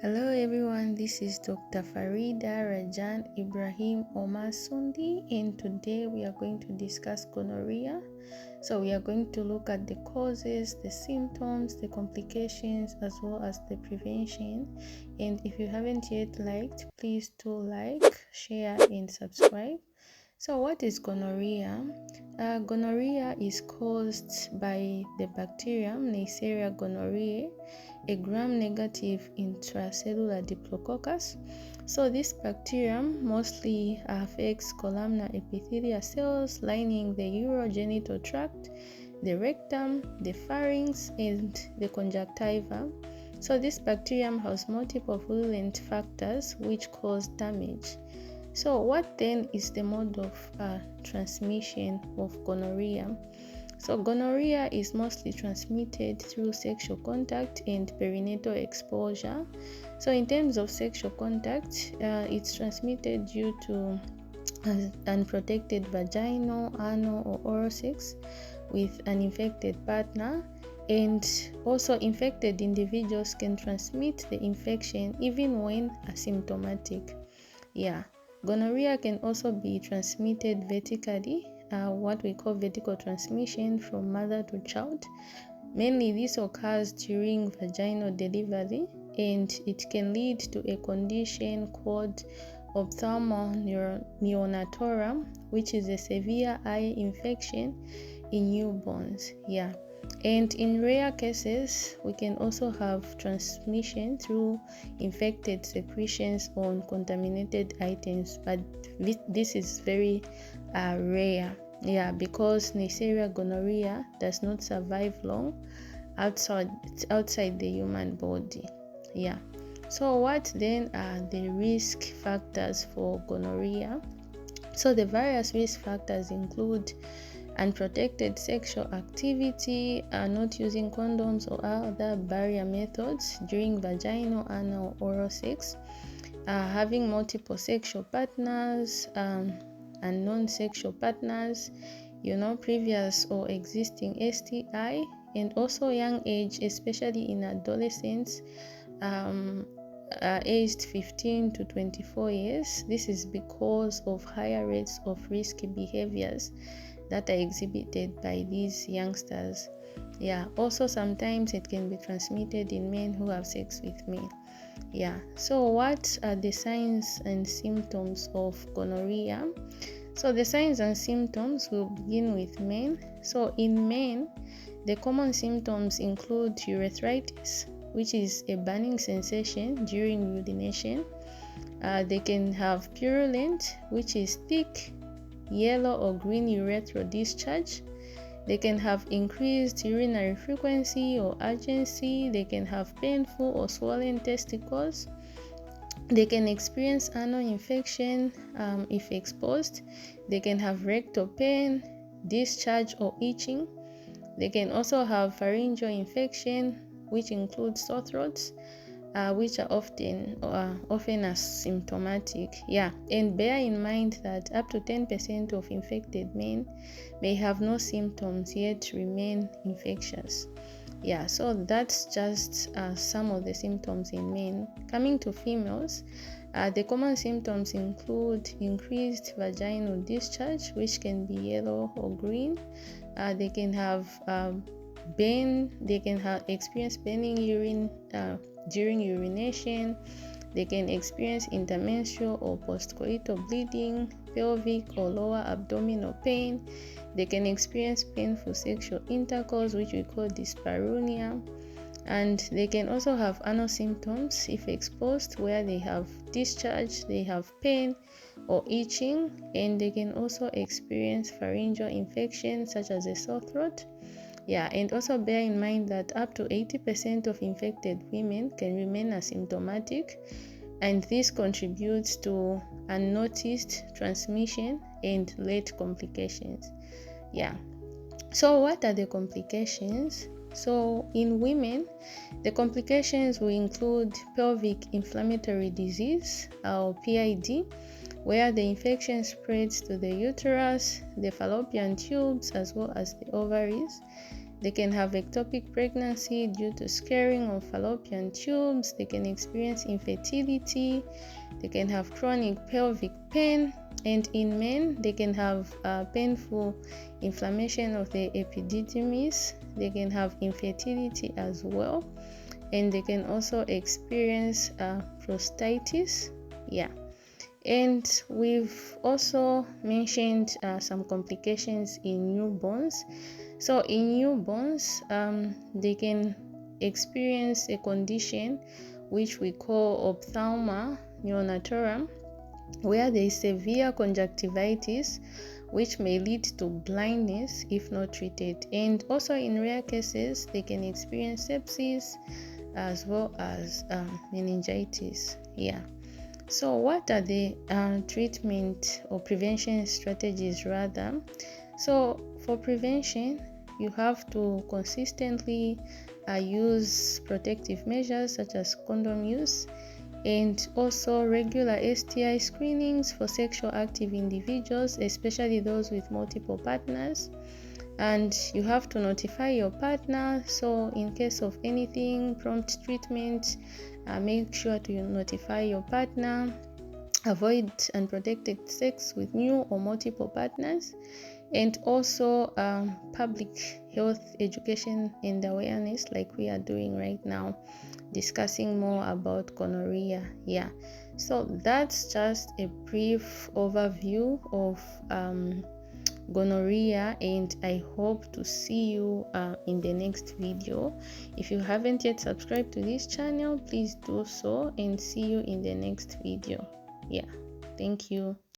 Hello everyone, this is Dr. Farida Rajan Ibrahim Omar Sundi, and today we are going to discuss gonorrhea. So we are going to look at the causes, the symptoms, the complications, as well as the prevention. And if you haven't yet liked, please do like, share, and subscribe. So what is gonorrhea? Gonorrhea is caused by the bacterium Neisseria gonorrhoeae, a gram-negative intracellular diplococcus. So this bacterium mostly affects columnar epithelial cells lining the urogenital tract, the rectum, the pharynx, and the conjunctiva. So this bacterium has multiple virulent factors which cause damage. So what then is the mode of transmission of gonorrhea? So gonorrhea is mostly transmitted through sexual contact and perinatal exposure. So in terms of sexual contact, it's transmitted due to unprotected vaginal, anal, or oral sex with an infected partner. And also infected individuals can transmit the infection even when asymptomatic. Gonorrhea can also be transmitted vertically, what we call vertical transmission from mother to child. Mainly this occurs during vaginal delivery, and it can lead to a condition called ophthalmo neonatorum, which is a severe eye infection in newborns. And in rare cases, we can also have transmission through infected secretions on contaminated items, but this is very rare. Because Neisseria gonorrhoeae does not survive long outside the human body. So what then are the risk factors for gonorrhea? So the various risk factors include unprotected sexual activity, not using condoms or other barrier methods during vaginal, anal, or oral sex, having multiple sexual partners and non-sexual partners, previous or existing STI, and also young age, especially in adolescents aged 15 to 24 years. This is because of higher rates of risky behaviors that are exhibited by these youngsters. Also sometimes it can be transmitted in men who have sex with men. So what are the signs and symptoms of gonorrhea? So the signs and symptoms will begin with men. So in men, the common symptoms include urethritis, which is a burning sensation during urination. They can have purulent, which is thick yellow or green urethral discharge. They can have increased urinary frequency or urgency. They can have painful or swollen testicles. They can experience anal infection if exposed. They can have rectal pain, discharge, or itching. They can also have pharyngeal infection, which includes sore throats, which are often asymptomatic. And bear in mind that up to 10% of infected men may have no symptoms yet remain infectious. So that's just some of the symptoms in men. Coming to females, the common symptoms include increased vaginal discharge, which can be yellow or green. They can have experience burning urine during urination. They can experience intermenstrual or postcoital bleeding, pelvic or lower abdominal pain. They can experience painful sexual intercourse, which we call dyspareunia. And they can also have anal symptoms if exposed, where they have discharge, they have pain or itching, and they can also experience pharyngeal infection such as a sore throat. And also bear in mind that up to 80% of infected women can remain asymptomatic, and this contributes to unnoticed transmission and late complications. So what are the complications? So in women, the complications will include pelvic inflammatory disease or PID, where the infection spreads to the uterus, the fallopian tubes, as well as the ovaries. They can have ectopic pregnancy due to scarring of fallopian tubes. They can experience infertility. They can have chronic pelvic pain. And in men, they can have painful inflammation of the epididymis. They can have infertility as well. And they can also experience prostatitis. Yeah. And we've also mentioned some complications in newborns. So in newborns, they can experience a condition which we call ophthalma neonatorum, where there is severe conjunctivitis which may lead to blindness if not treated. And also in rare cases, they can experience sepsis as well as meningitis. Yeah. So what are the treatment or prevention strategies rather? So for prevention, you have to consistently use protective measures such as condom use, and also regular STI screenings for sexual active individuals, especially those with multiple partners. And you have to notify your partner. So in case of anything, prompt treatment, make sure to notify your partner. Avoid unprotected sex with new or multiple partners. And also public health education and awareness, like we are doing right now, discussing more about gonorrhea. Yeah, so that's just a brief overview of gonorrhea, and I hope to see you in the next video. If you haven't yet subscribed to this channel, please do so, and see you in the next video. Yeah, thank you.